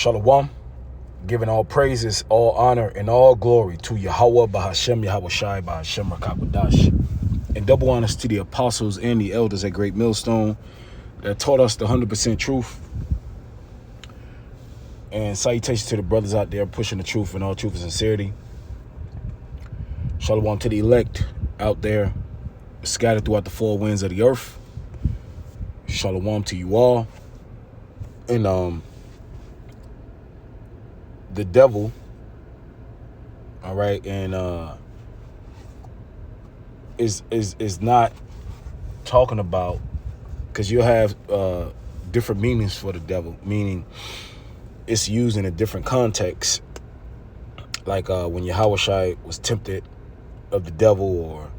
Shalom, giving all praises, all honor, and all glory to Yahweh, Bahashem, Yahweh Shai, Bahashem, Rakakwadash. And double honors to the apostles and the elders at Great Millstone that taught us the 100% truth. And salutations to the brothers out there pushing the truth in all truth and sincerity. Shalom to the elect out there scattered throughout the four winds of the earth. Shalom to you all. And the devil, all right, and is not talking about, because you'll have different meanings for the devil, meaning it's used in a different context, like when Yahweh Shai was tempted of the devil,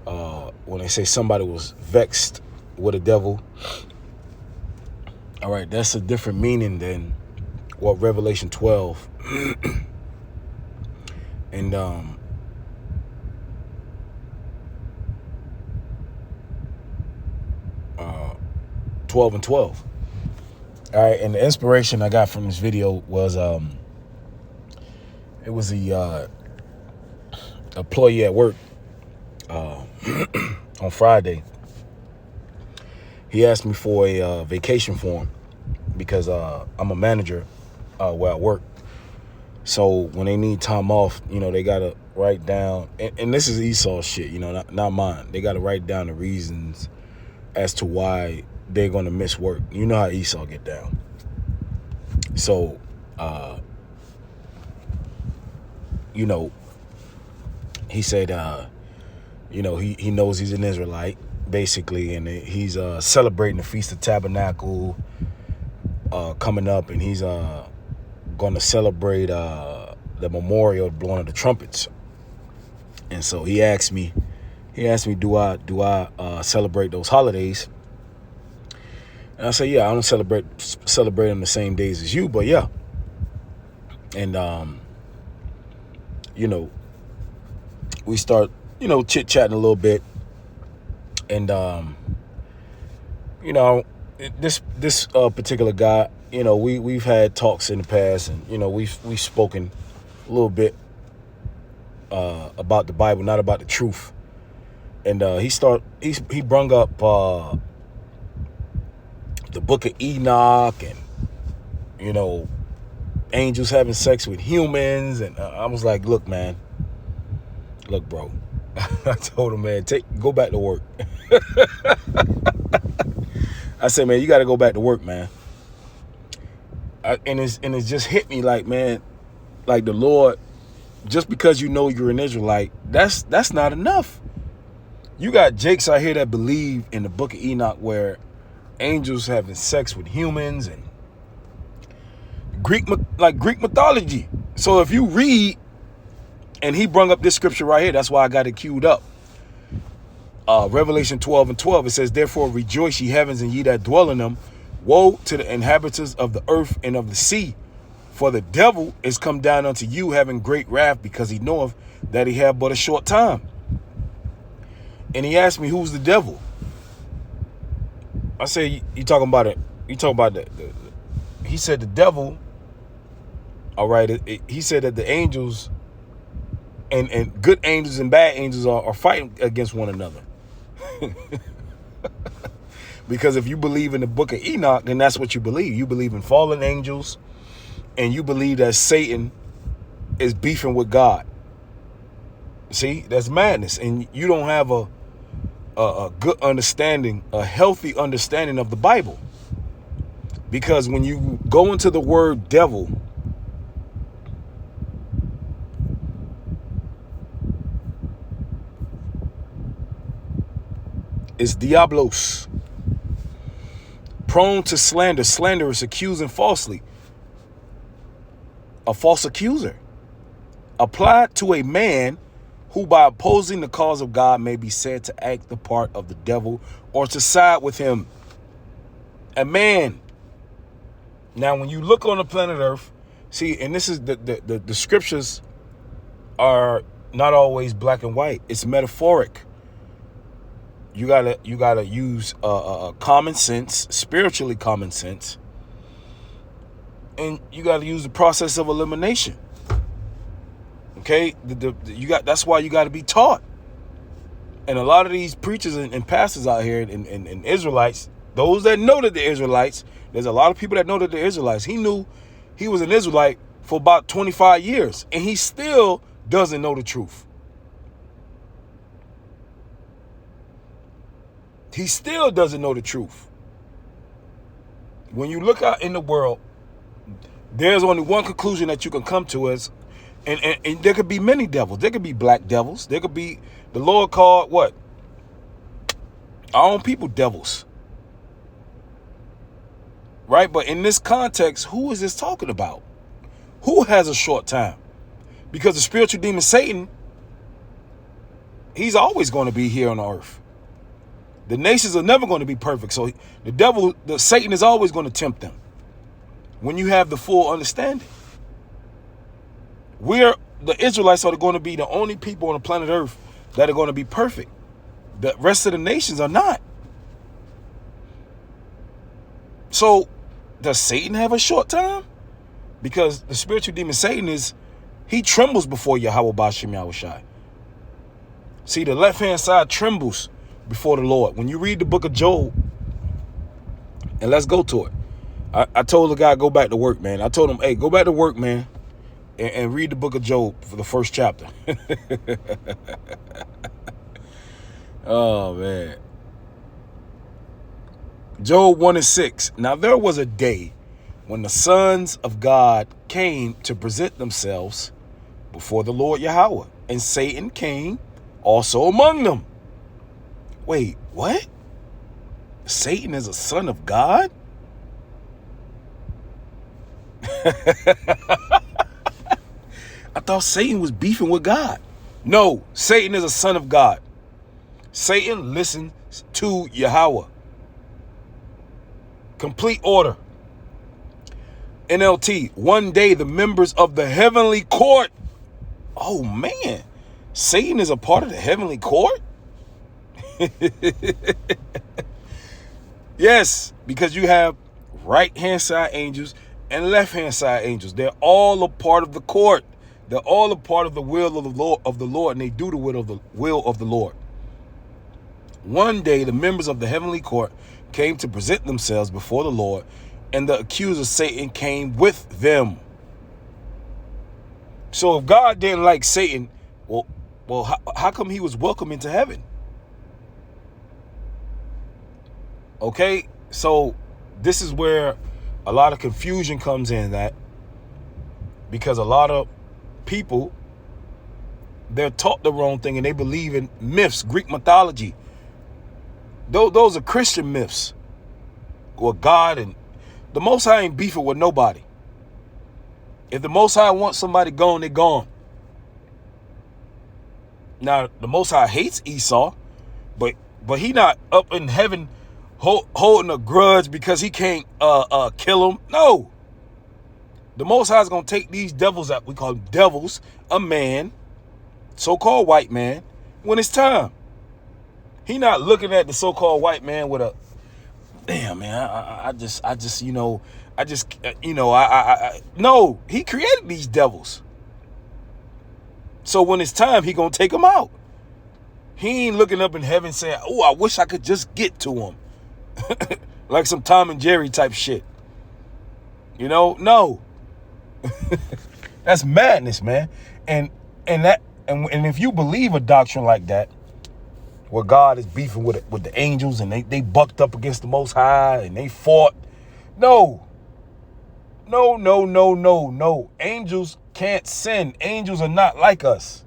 or when they say somebody was vexed with a devil. All right, that's a different meaning than what Revelation 12 and 12 and 12. All right, and the inspiration I got from this video was it was a employee at work on Friday. He asked me for a vacation form because I'm a manager where I work. So when they need time off, you know, they got to write down, and this is Esau shit, you know, not mine. They got to write down the reasons as to why they're going to miss work. You know how Esau get down. So, you know, he said, you know, he knows he's an Israelite, basically, and he's celebrating the Feast of Tabernacle coming up, and he's going to celebrate the memorial blowing of the trumpets. And so he asked me, do I celebrate those holidays? And I said, yeah, I don't celebrate them the same days as you, but yeah. And you know, we start, you know, chit-chatting a little bit. And you know, this particular guy, you know, we've had talks in the past, and you know, we've spoken a little bit about the Bible, not about the truth. And he brung up the book of Enoch, and you know, angels having sex with humans, and I was like, look, bro. I told him, man, go back to work. I said, man, you got to go back to work, man. And it just hit me like, man, like the Lord, just because you know you're an Israelite, that's not enough. You got Jakes out here that believe in the book of Enoch where angels having sex with humans and Greek mythology. So if you read, and he brung up this scripture right here, that's why I got it queued up. Revelation 12 and 12, it says, therefore rejoice, ye heavens, and ye that dwell in them. Woe to the inhabitants of the earth and of the sea, for the devil is come down unto you, having great wrath, because he knoweth that he have but a short time. And he asked me, who's the devil? I said, you talking about it? You talking about the he said the devil. All right, he said that the angels and good angels and bad angels are fighting against one another. Because if you believe in the book of Enoch, then that's what you believe. You believe in fallen angels, and you believe that Satan is beefing with God. See, that's madness. And you don't have a good understanding, a healthy understanding of the Bible. Because when you go into the word devil, it's diablos. Prone to slander, slanderous, accusing falsely. A false accuser. Applied to a man who by opposing the cause of God may be said to act the part of the devil or to side with him. A man. Now, when you look on the planet Earth, see, and this is the scriptures are not always black and white. It's metaphoric. You gotta use common sense, spiritually common sense, and you got to use the process of elimination. Okay, that's why you got to be taught. And a lot of these preachers and pastors out here and Israelites, those that know that they're Israelites, there's a lot of people that know that they're Israelites. He knew he was an Israelite for about 25 years, and he still doesn't know the truth. He still doesn't know the truth. When you look out in the world, there's only one conclusion that you can come to is, and there could be many devils. There could be black devils. There could be, the Lord called what? Our own people devils. Right? But in this context, who is this talking about? Who has a short time? Because the spiritual demon Satan, he's always going to be here on earth. The nations are never going to be perfect. So the Satan is always going to tempt them when you have the full understanding. The Israelites are going to be the only people on the planet Earth that are going to be perfect. The rest of the nations are not. So does Satan have a short time? Because the spiritual demon Satan he trembles before Yahweh Ba'ashem Yahushai. See, the left-hand side trembles before the Lord. When you read the book of Job, and let's go to it. I told the guy, go back to work, man. I told him, hey, go back to work, man, and read the book of Job for the first chapter. Oh, man. Job 1:6. Now there was a day when the sons of God came to present themselves before the Lord Yahweh, and Satan came also among them. Wait, what? Satan is a son of God? I thought Satan was beefing with God. No, Satan is a son of God. Satan listens to Yahweh. Complete order. NLT, one day the members of the heavenly court. Oh man, Satan is a part of the heavenly court? Yes, because you have right-hand side angels and left-hand side angels. They're all a part of the court. They're all a part of the will of the Lord, and they do the will of the Lord. One day, the members of the heavenly court came to present themselves before the Lord, and the accuser Satan came with them. So if God didn't like Satan, well, how come he was welcome into heaven? Okay, so this is where a lot of confusion comes in, that because a lot of people, they're taught the wrong thing and they believe in myths, Greek mythology. Those are Christian myths. Or God, and the Most High ain't beefing with nobody. If the Most High wants somebody gone, they're gone. Now, the Most High hates Esau, but he not up in heaven holding a grudge because he can't kill him. No. The Most High is going to take these devils out. We call them devils, a man, so-called white man, when it's time. He not looking at the so-called white man with a, damn, man, no, he created these devils. So when it's time, he going to take them out. He ain't looking up in heaven saying, oh, I wish I could just get to him. Like some Tom and Jerry type shit. No. That's madness, man. And if you believe a doctrine like that, where God is beefing with the angels and they bucked up against the Most High and they fought. No. Angels can't sin. Angels are not like us.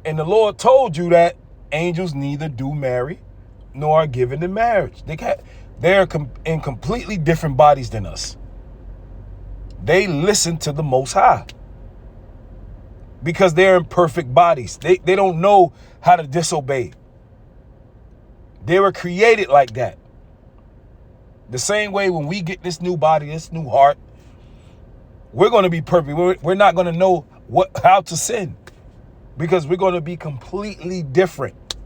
And the Lord told you that angels neither do marry nor are given in marriage. They're in completely different bodies than us. They listen to the Most High because they're in perfect bodies. They don't know how to disobey. They were created like that. The same way when we get this new body, this new heart, we're going to be perfect. We're not going to know how to sin because we're going to be completely different.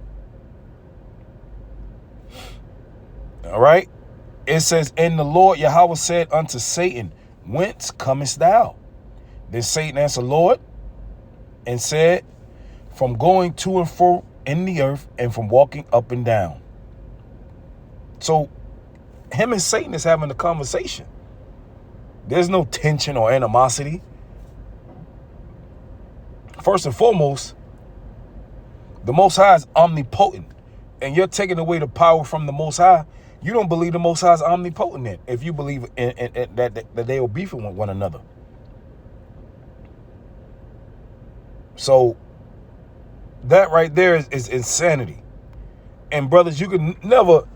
All right? It says, and the Lord Yahweh said unto Satan, whence comest thou? Then Satan answered Lord and said, from going to and fro in the earth and from walking up and down. So him and Satan is having a conversation. There's no tension or animosity. First and foremost, the Most High is omnipotent, and you're taking away the power from the Most High. You don't believe the Most High is omnipotent then, if you believe in that they will beef with one another. So that right there is insanity. And brothers, you can never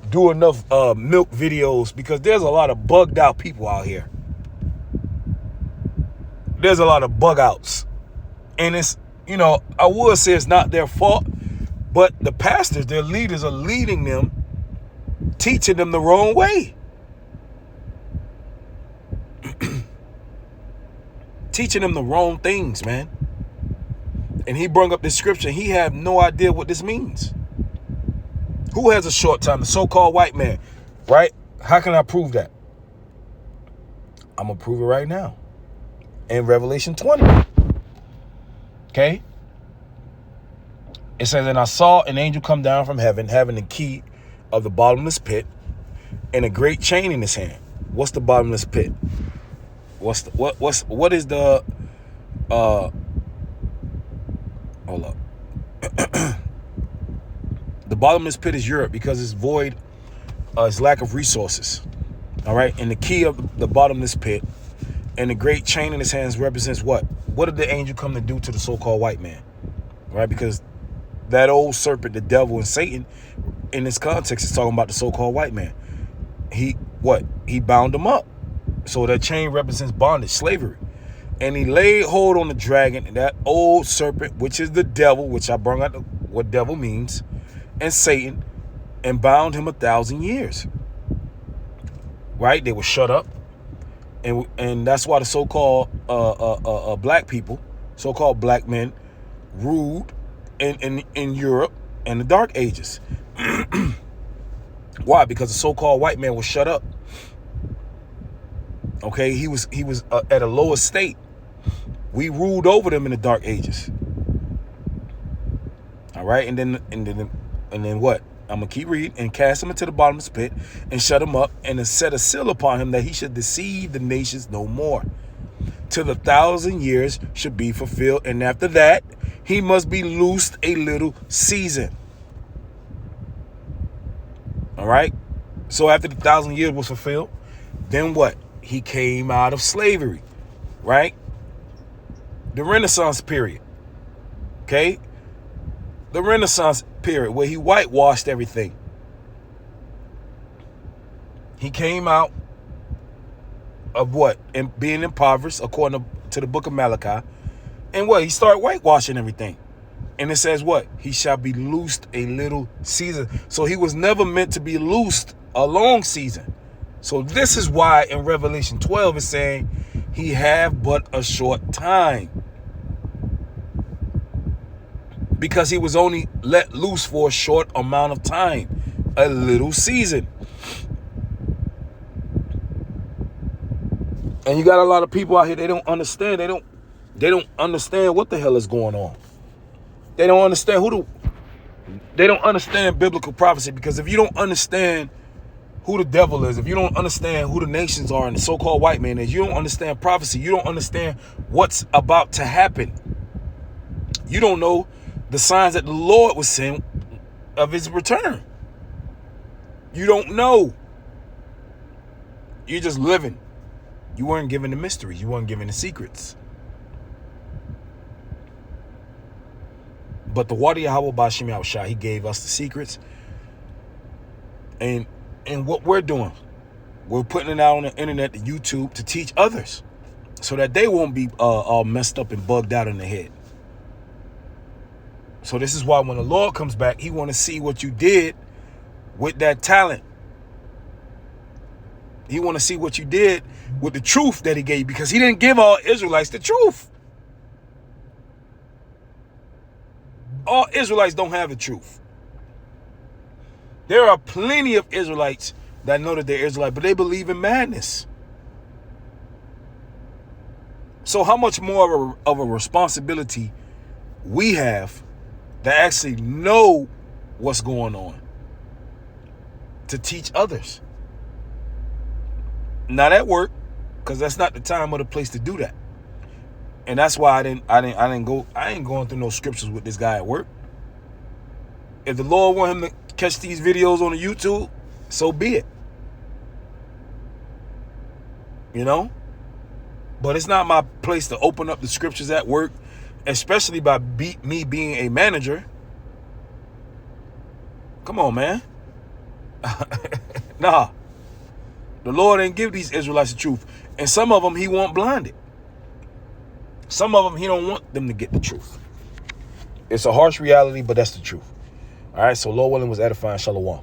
do enough milk videos, because there's a lot of bugged out people out here. There's a lot of bug outs. And it's, you know, I would say it's not their fault, but the pastors, their leaders, are leading them, teaching them the wrong way. Teaching them the wrong things, man. And he brought up this scripture. He had no idea what this means. Who has a short time? The so-called white man, right? How can I prove that? I'm going to prove it right now. In Revelation 20. Okay? It says, and I saw an angel come down from heaven, having the key of the bottomless pit and a great chain in his hand. What's the bottomless pit? What is the hold up. The bottomless pit is Europe, because it's void, it's lack of resources. All right. And the key of the bottomless pit and the great chain in his hands represents what? What did the angel come to do to the so-called white man? Right? Because that old serpent, the devil and Satan, in this context, is talking about the so-called white man. He bound him up. So that chain represents bondage, slavery. And he laid hold on the dragon, and that old serpent, which is the devil, which I brought out what devil means, and Satan, and bound him 1,000 years. Right? They were shut up. And that's why the so-called black people, so-called black men, ruled in Europe in the Dark Ages. Why? Because the so-called white man was shut up. Okay, he was at a lower state. We ruled over them in the Dark Ages. All right, and then what? I'm gonna keep reading. And cast him into the bottomless pit and shut him up, and then set a seal upon him, that he should deceive the nations no more, till the 1,000 years should be fulfilled. And after that, he must be loosed a little season. All right. So after the 1,000 years was fulfilled, then what? He came out of slavery, right? The Renaissance period. Okay. The Renaissance period, where he whitewashed everything. He came out of what? And being impoverished, according to the book of Malachi. And what? He started whitewashing everything. And it says what? He shall be loosed a little season. So he was never meant to be loosed a long season. So this is why in Revelation 12 it's saying he have but a short time. Because he was only let loose for a short amount of time. A little season. And you got a lot of people out here, they don't understand. They don't understand what the hell is going on. They don't understand they don't understand biblical prophecy. Because if you don't understand who the devil is, if you don't understand who the nations are and the so-called white man is, you don't understand prophecy. You don't understand what's about to happen. You don't know the signs that the Lord was sending of his return. You don't know. You're just living. You weren't given the mysteries. You weren't given the secrets. But the Wadi Yahweh Bashim Yahushua, he gave us the secrets. And what we're doing, we're putting it out on the internet, to YouTube, to teach others, so that they won't be all messed up and bugged out in the head. So this is why when the Lord comes back, he want to see what you did with that talent. He want to see what you did with the truth that he gave you, because he didn't give all Israelites the truth. All Israelites don't have the truth. There are plenty of Israelites that know that they're Israelite, but they believe in madness. So how much more of a responsibility we have to actually know what's going on to teach others? Not at work, because that's not the time or the place to do that. And that's why I ain't going through no scriptures with this guy at work. If the Lord want him to catch these videos on the YouTube, so be it. You know? But it's not my place to open up the scriptures at work, especially by me being a manager. Come on, man. Nah. The Lord ain't give these Israelites the truth. And some of them he want blinded. Some of them he don't want them to get the truth. It's a harsh reality, but that's the truth. All right, so Lord willing was edifying. Shalom.